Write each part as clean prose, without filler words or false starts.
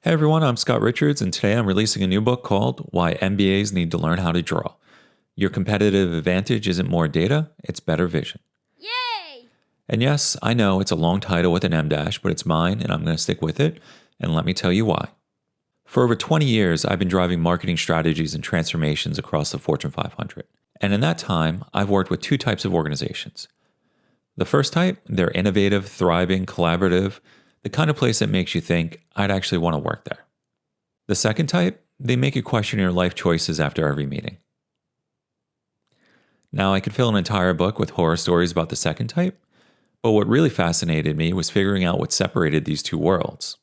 Hey everyone, I'm Scott Richards, and today I'm releasing a new book called Why MBAs Need to Learn How to Draw. Your competitive advantage isn't more data, it's better vision. Yay! And yes, I know it's a long title with an M dash, but it's mine and I'm going to stick with it, and let me tell you why. For over 20 years, I've been driving marketing strategies and transformations across the Fortune 500. And in that time, I've worked with two types of organizations. The first type, they're innovative, thriving, collaborative, the kind of place that makes you think, I'd actually want to work there. The second type, they make you question your life choices after every meeting. Now, I could fill an entire book with horror stories about the second type, but what really fascinated me was figuring out what separated these two worlds.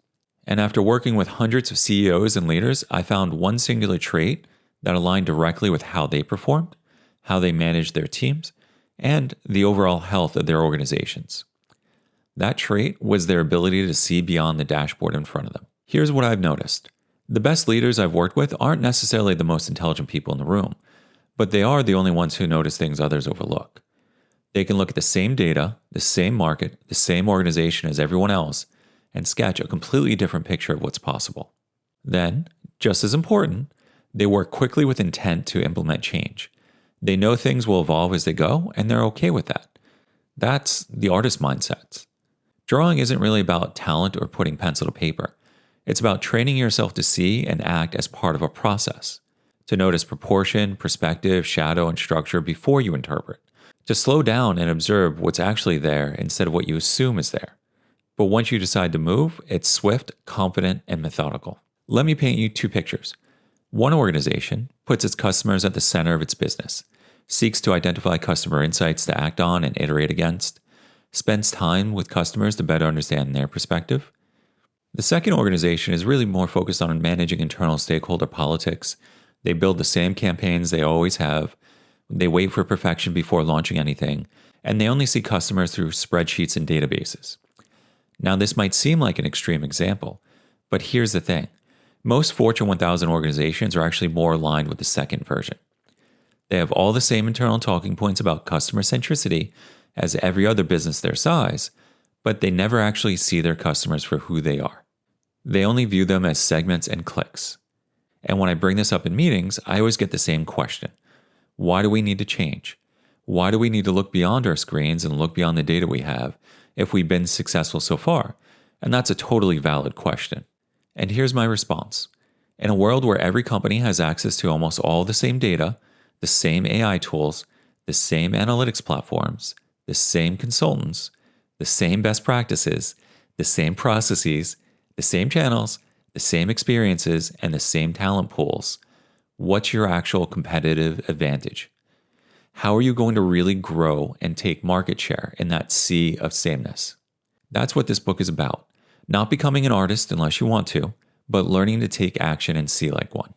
And after working with hundreds of CEOs and leaders, I found one singular trait that aligned directly with how they performed, how they managed their teams, and the overall health of their organizations. That trait was their ability to see beyond the dashboard in front of them. Here's what I've noticed. The best leaders I've worked with aren't necessarily the most intelligent people in the room, but they are the only ones who notice things others overlook. They can look at the same data, the same market, the same organization as everyone else, and sketch a completely different picture of what's possible. Then, just as important, they work quickly with intent to implement change. They know things will evolve as they go, and they're okay with that. That's the artist mindset. Drawing isn't really about talent or putting pencil to paper. It's about training yourself to see and act as part of a process, to notice proportion, perspective, shadow, and structure before you interpret, to slow down and observe what's actually there instead of what you assume is there. But once you decide to move, it's swift, confident, and methodical. Let me paint you two pictures. One organization puts its customers at the center of its business, seeks to identify customer insights to act on and iterate against, spends time with customers to better understand their perspective. The second organization is really more focused on managing internal stakeholder politics. They build the same campaigns they always have. They wait for perfection before launching anything, and they only see customers through spreadsheets and databases. Now, this might seem like an extreme example, but here's the thing. Most Fortune 1000 organizations are actually more aligned with the second version. They have all the same internal talking points about customer centricity as every other business their size, but they never actually see their customers for who they are. They only view them as segments and clicks. And when I bring this up in meetings, I always get the same question. Why do we need to change? Why do we need to look beyond our screens and look beyond the data we have if we've been successful so far? And that's a totally valid question. And here's my response. In a world where every company has access to almost all the same data, the same AI tools, the same analytics platforms, the same consultants, the same best practices, the same processes, the same channels, the same experiences, and the same talent pools, what's your actual competitive advantage? How are you going to really grow and take market share in that sea of sameness? That's what this book is about. Not becoming an artist unless you want to, but learning to take action and see like one.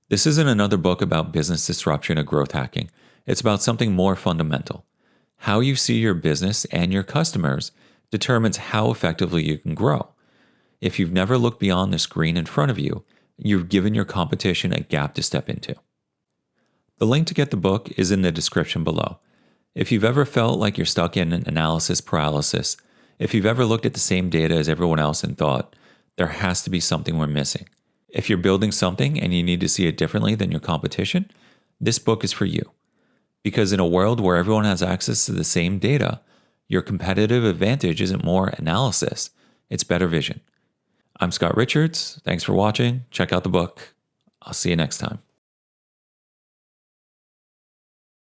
This isn't another book about business disruption or growth hacking. It's about something more fundamental. How you see your business and your customers determines how effectively you can grow. If you've never looked beyond the screen in front of you, you've given your competition a gap to step into. The link to get the book is in the description below. If you've ever felt like you're stuck in an analysis paralysis, if you've ever looked at the same data as everyone else and thought, there has to be something we're missing. If you're building something and you need to see it differently than your competition, this book is for you. Because in a world where everyone has access to the same data, your competitive advantage isn't more analysis, it's better vision. I'm Scott Richards. Thanks for watching. Check out the book. I'll see you next time.